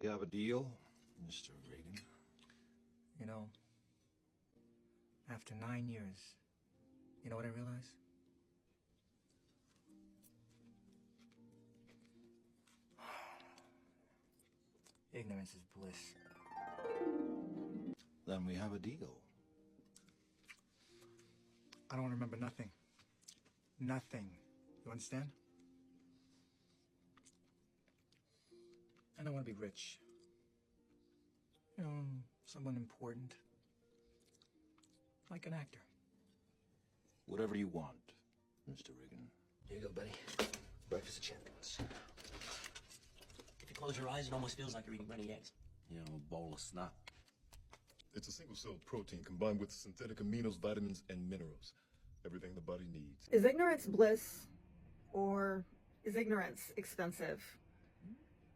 You have a deal, Mr. Reagan? You know, after 9 years, you know what I realized? Ignorance is bliss. Then we have a deal. I don't remember nothing. Nothing. You understand? And I want to be rich. You know, someone important. Like an actor. Whatever you want, Mr. Reagan. Here you go, buddy. Breakfast of champions. If you close your eyes, it almost feels like you're eating runny eggs. You know, a bowl of snot. It's a single-celled protein combined with synthetic aminos, vitamins, and minerals. Everything the body needs. Is ignorance bliss, or is ignorance expensive?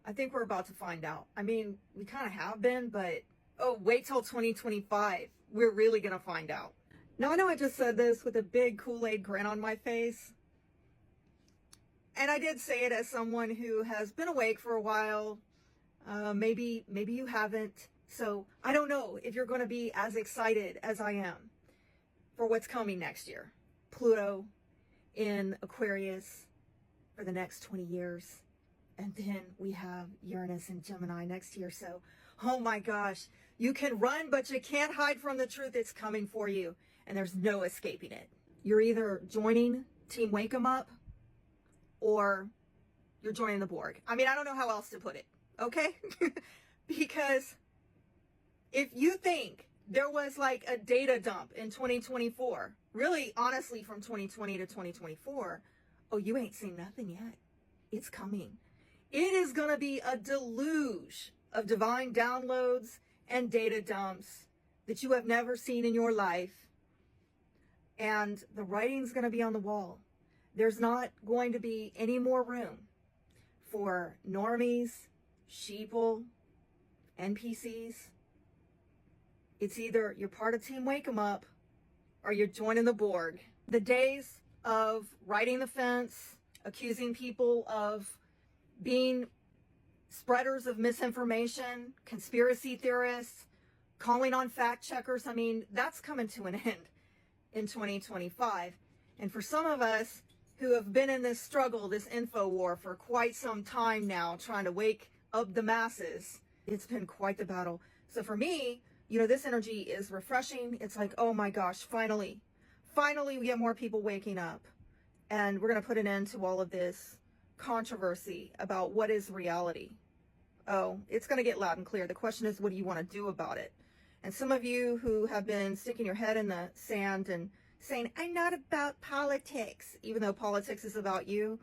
I think we're about to find out. I mean, we kind of have been, but wait till 2025. We're really going to find out. Now, I know I just said this with a big Kool-Aid grin on my face. And I did say it as someone who has been awake for a while. Maybe you haven't. So I don't know if you're going to be as excited as I am for what's coming next year. Pluto in Aquarius for the next 20 years. And then we have Uranus in Gemini next year. So, oh my gosh, you can run, but you can't hide from the truth. It's coming for you. And there's no escaping it. You're either joining Team Wake 'em Up or you're joining the Borg. I mean, I don't know how else to put it. Okay? Because if you think there was like a data dump in 2024, really, honestly, from 2020 to 2024, oh, you ain't seen nothing yet. It's coming. It is going to be a deluge of divine downloads and data dumps that you have never seen in your life. And the writing's going to be on the wall. There's not going to be any more room for normies, sheeple, NPCs. It's either you're part of Team Wake 'em Up or you're joining the Borg. The days of riding the fence, accusing people of being spreaders of misinformation, conspiracy theorists, calling on fact checkers, I mean, that's coming to an end in 2025. And for some of us who have been in this struggle, this info war for quite some time now, trying to wake up the masses, it's been quite the battle. So for me, you know, this energy is refreshing. It's like, oh my gosh, finally we get more people waking up. And we're going to put an end to all of this controversy about what is reality. Oh, it's going to get loud and clear. The question is, what do you want to do about it? And some of you who have been sticking your head in the sand and saying, I'm not about politics, even though politics is about you.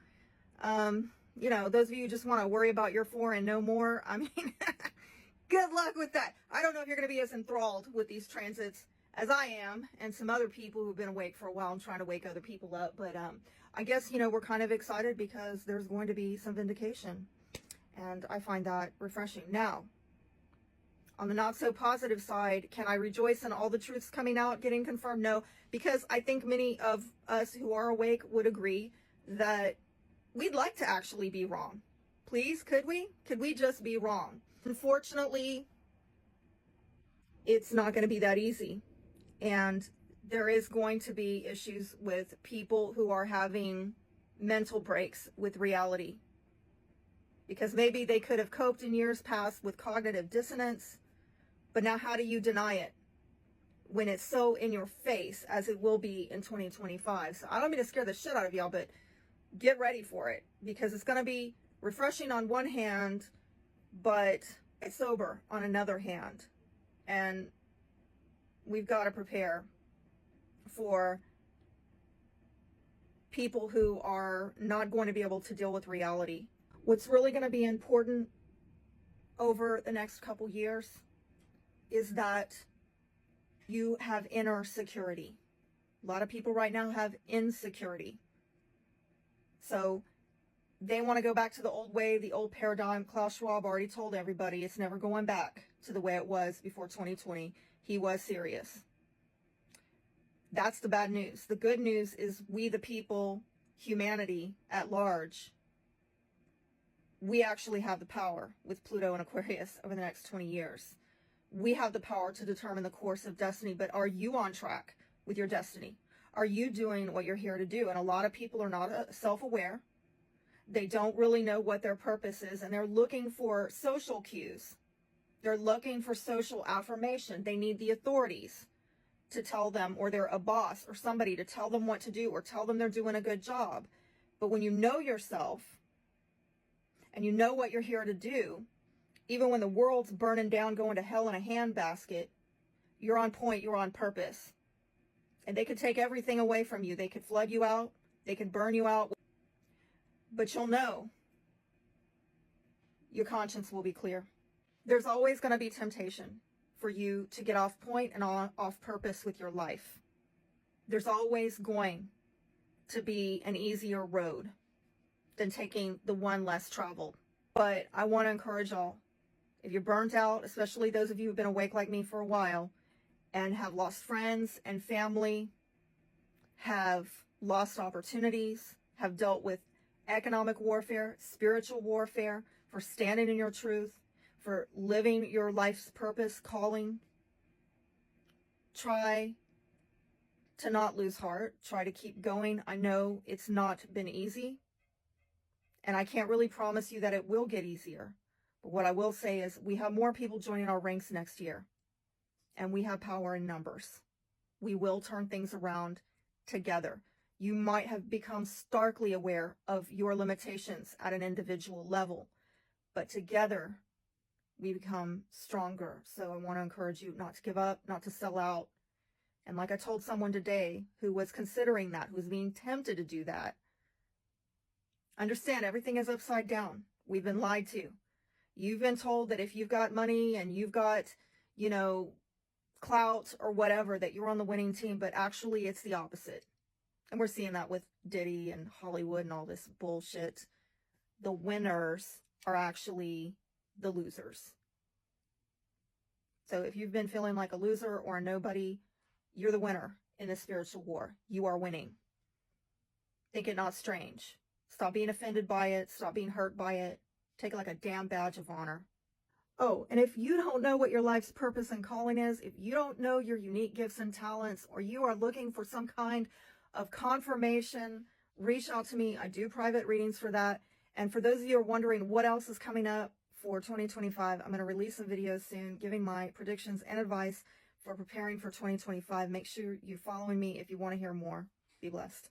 You know, those of you who just want to worry about your four and no more, I mean, good luck with that. I don't know if you're going to be as enthralled with these transits as I am, and some other people who've been awake for a while and trying to wake other people up. But I guess, you know, we're kind of excited because there's going to be some vindication. And I find that refreshing. Now, on the not so positive side, can I rejoice in all the truths coming out, getting confirmed? No, because I think many of us who are awake would agree that we'd like to actually be wrong. Please, could we? Could we just be wrong? Unfortunately, it's not going to be that easy. And there is going to be issues with people who are having mental breaks with reality. Because maybe they could have coped in years past with cognitive dissonance, but now how do you deny it when it's so in your face as it will be in 2025? So I don't mean to scare the shit out of y'all, but get ready for it, because it's going to be refreshing on one hand, but it's sober on another hand. And we've got to prepare for people who are not going to be able to deal with reality. What's really going to be important over the next couple years is that you have inner security. A lot of people right now have insecurity. So they want to go back to the old way, the old paradigm. Klaus Schwab already told everybody it's never going back to the way it was before 2020. He was serious. That's the bad news. The good news is we, the people, humanity at large, we actually have the power with Pluto and Aquarius over the next 20 years. We have the power to determine the course of destiny, but are you on track with your destiny? Are you doing what you're here to do? And a lot of people are not self-aware. They don't really know what their purpose is, and they're looking for social cues. They're looking for social affirmation. They need the authorities to tell them, or they're a boss or somebody to tell them what to do or tell them they're doing a good job. But when you know yourself and you know what you're here to do, even when the world's burning down, going to hell in a handbasket, you're on point, you're on purpose. And they could take everything away from you. They could flood you out. They could burn you out. But you'll know. Your conscience will be clear. There's always going to be temptation for you to get off point and off purpose with your life. There's always going to be an easier road than taking the one less traveled. But I want to encourage y'all, if you're burnt out, especially those of you who've been awake like me for a while and have lost friends and family, have lost opportunities, have dealt with economic warfare, spiritual warfare, for standing in your truth, for living your life's purpose, calling, try to not lose heart. Try to keep going. I know it's not been easy, and I can't really promise you that it will get easier. But what I will say is we have more people joining our ranks next year, and we have power in numbers. We will turn things around together. You might have become starkly aware of your limitations at an individual level, but together we become stronger. So I want to encourage you not to give up, not to sell out. And like I told someone today who was considering that, who was being tempted to do that, understand everything is upside down. We've been lied to. You've been told that if you've got money and you've got, clout or whatever, that you're on the winning team, but actually it's the opposite. And we're seeing that with Diddy and Hollywood and all this bullshit. The winners are actually the losers. So if you've been feeling like a loser or a nobody, you're the winner in this spiritual war. You are winning. Think it not strange. Stop being offended by it. Stop being hurt by it. Take it like a damn badge of honor. Oh, and if you don't know what your life's purpose and calling is, if you don't know your unique gifts and talents, or you are looking for some kind of confirmation, reach out to me. I do private readings for that. And for those of you who are wondering what else is coming up for 2025, I'm going to release some videos soon giving my predictions and advice for preparing for 2025. Make sure you're following me if you want to hear more. Be blessed.